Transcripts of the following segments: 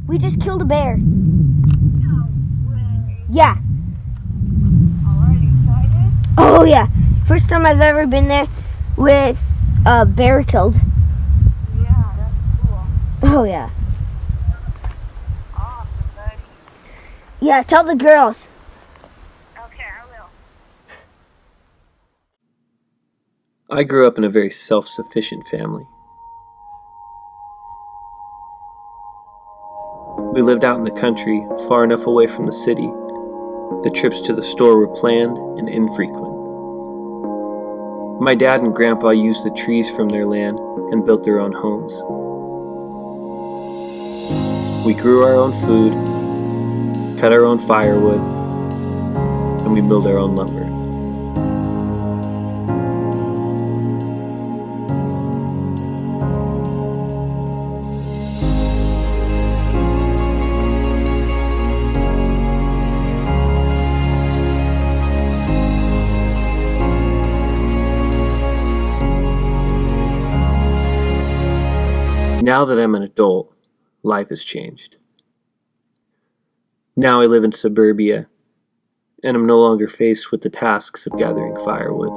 We just killed a bear. No way. Yeah. Already excited? Oh yeah. First time I've ever been there with a bear killed. Yeah, that's cool. Oh yeah. Awesome, buddy. Yeah, tell the girls. Okay, I will. I grew up in a very self-sufficient family. We lived out in the country, far enough away from the city. The trips to the store were planned and infrequent. My dad and grandpa used the trees from their land and built their own homes. We grew our own food, cut our own firewood, and we milled our own lumber. Now that I'm an adult, life has changed. Now I live in suburbia, and I'm no longer faced with the tasks of gathering firewood.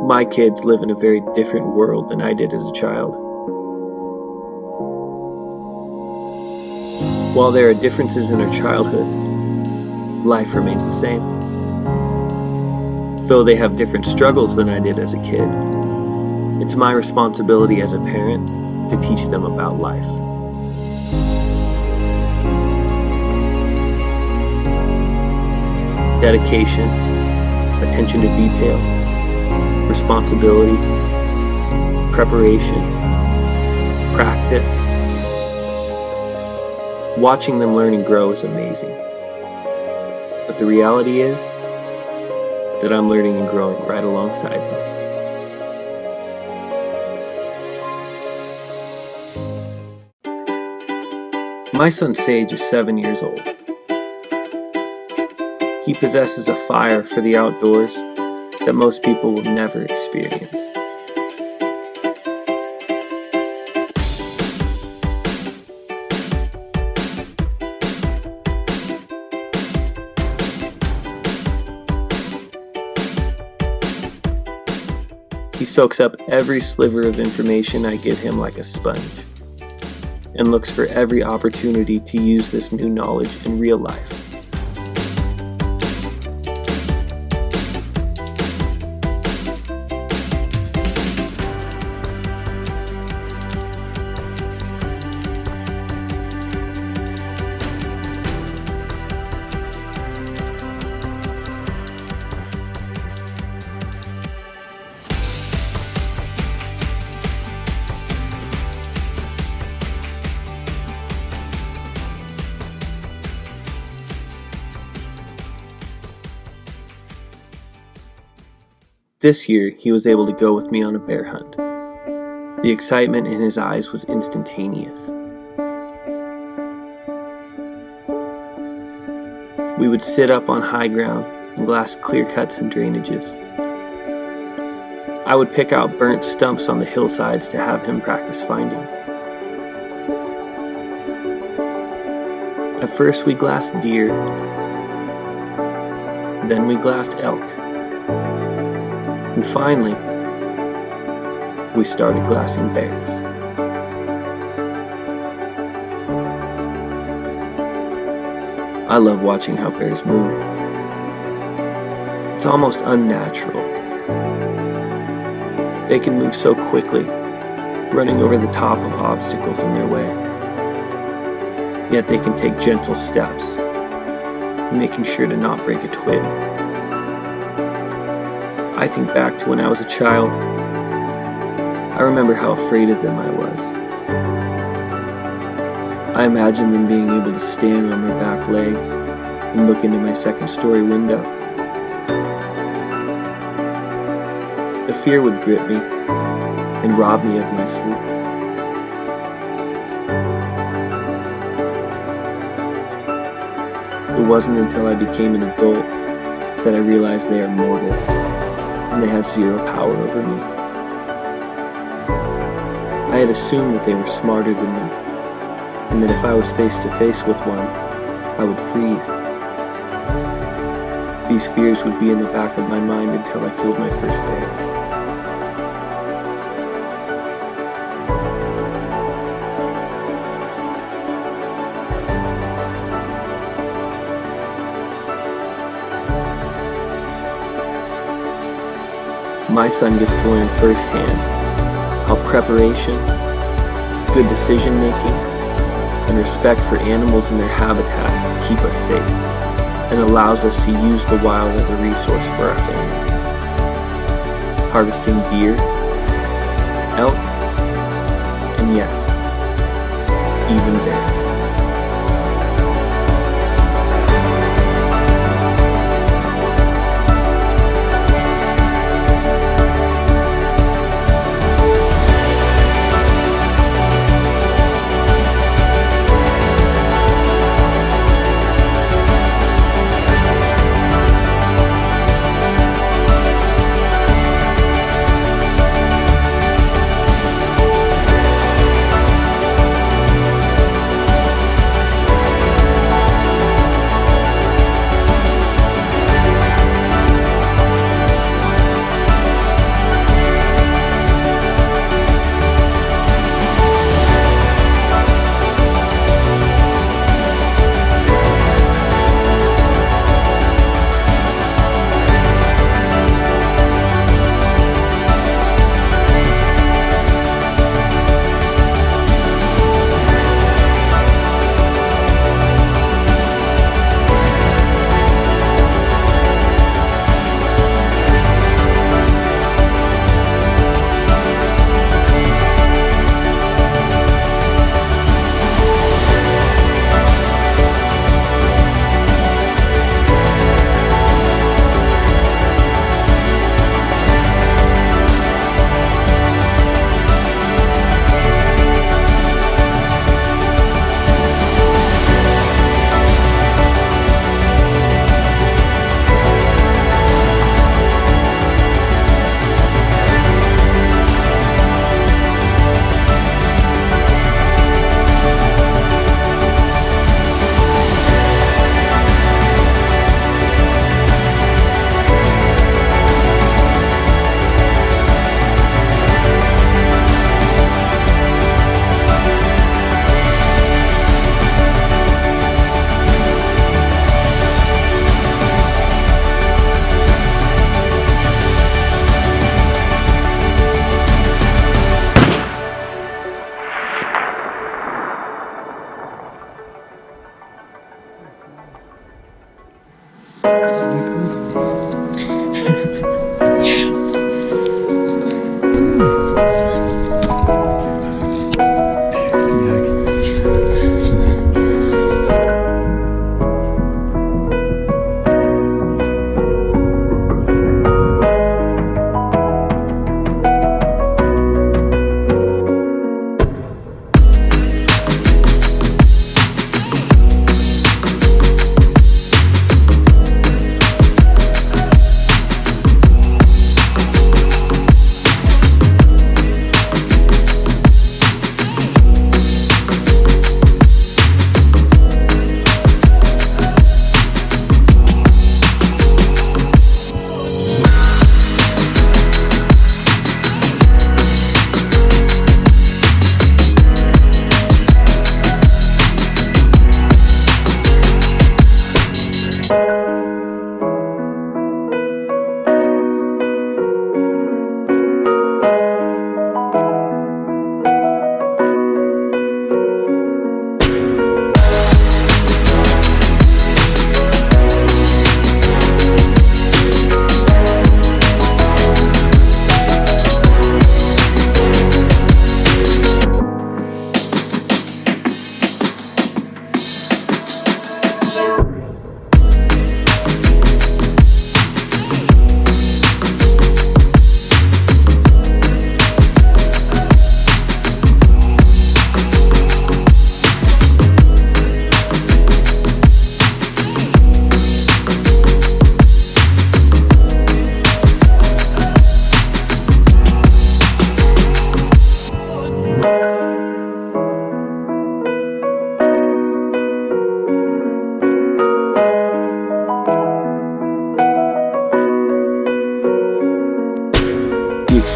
My kids live in a very different world than I did as a child. While there are differences in our childhoods, life remains the same. Though they have different struggles than I did as a kid, it's my responsibility as a parent to teach them about life. Dedication, attention to detail, responsibility, preparation, practice. Watching them learn and grow is amazing. But the reality is that I'm learning and growing right alongside them. My son Sage is 7 years old. He possesses a fire for the outdoors that most people will never experience. He soaks up every sliver of information I give him like a sponge, and looks for every opportunity to use this new knowledge in real life. This year, he was able to go with me on a bear hunt. The excitement in his eyes was instantaneous. We would sit up on high ground and glass clear cuts and drainages. I would pick out burnt stumps on the hillsides to have him practice finding. At first we glassed deer, then we glassed elk. And finally, we started glassing bears. I love watching how bears move. It's almost unnatural. They can move so quickly, running over the top of obstacles in their way. Yet they can take gentle steps, making sure to not break a twig. I think back to when I was a child. I remember how afraid of them I was. I imagine them being able to stand on their back legs and look into my second-story window. The fear would grip me and rob me of my sleep. It wasn't until I became an adult that I realized they are mortal and they have zero power over me. had assumed that they were smarter than me, and that if I was face to face with one, I would freeze. These fears would be in the back of my mind until I killed my first bear. My son gets to learn firsthand how preparation, good decision making, and respect for animals and their habitat keep us safe and allows us to use the wild as a resource for our family. Harvesting deer, elk, and yes, even bears.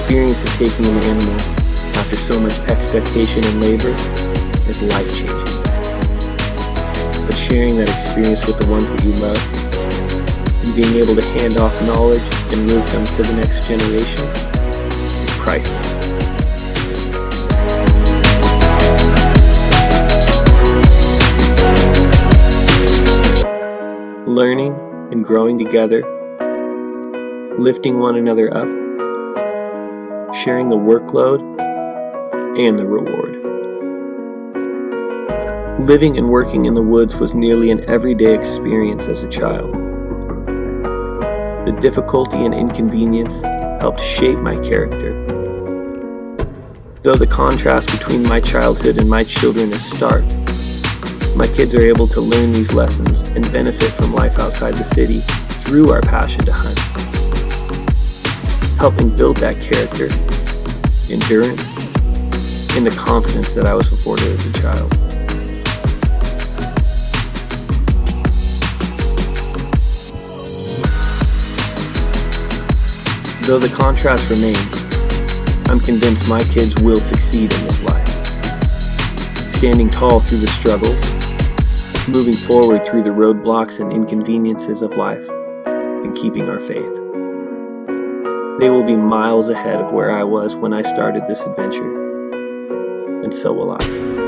experience of taking an animal after so much expectation and labor is life-changing. But sharing that experience with the ones that you love and being able to hand off knowledge and wisdom to the next generation is priceless. Learning and growing together, lifting one another up, sharing the workload and the reward. Living and working in the woods was nearly an everyday experience as a child. The difficulty and inconvenience helped shape my character. Though the contrast between my childhood and my children is stark, my kids are able to learn these lessons and benefit from life outside the city through our passion to hunt, helping build that character, endurance, and the confidence that I was afforded as a child. Though the contrast remains, I'm convinced my kids will succeed in this life, standing tall through the struggles, moving forward through the roadblocks and inconveniences of life, and keeping our faith. They will be miles ahead of where I was when I started this adventure, and so will I.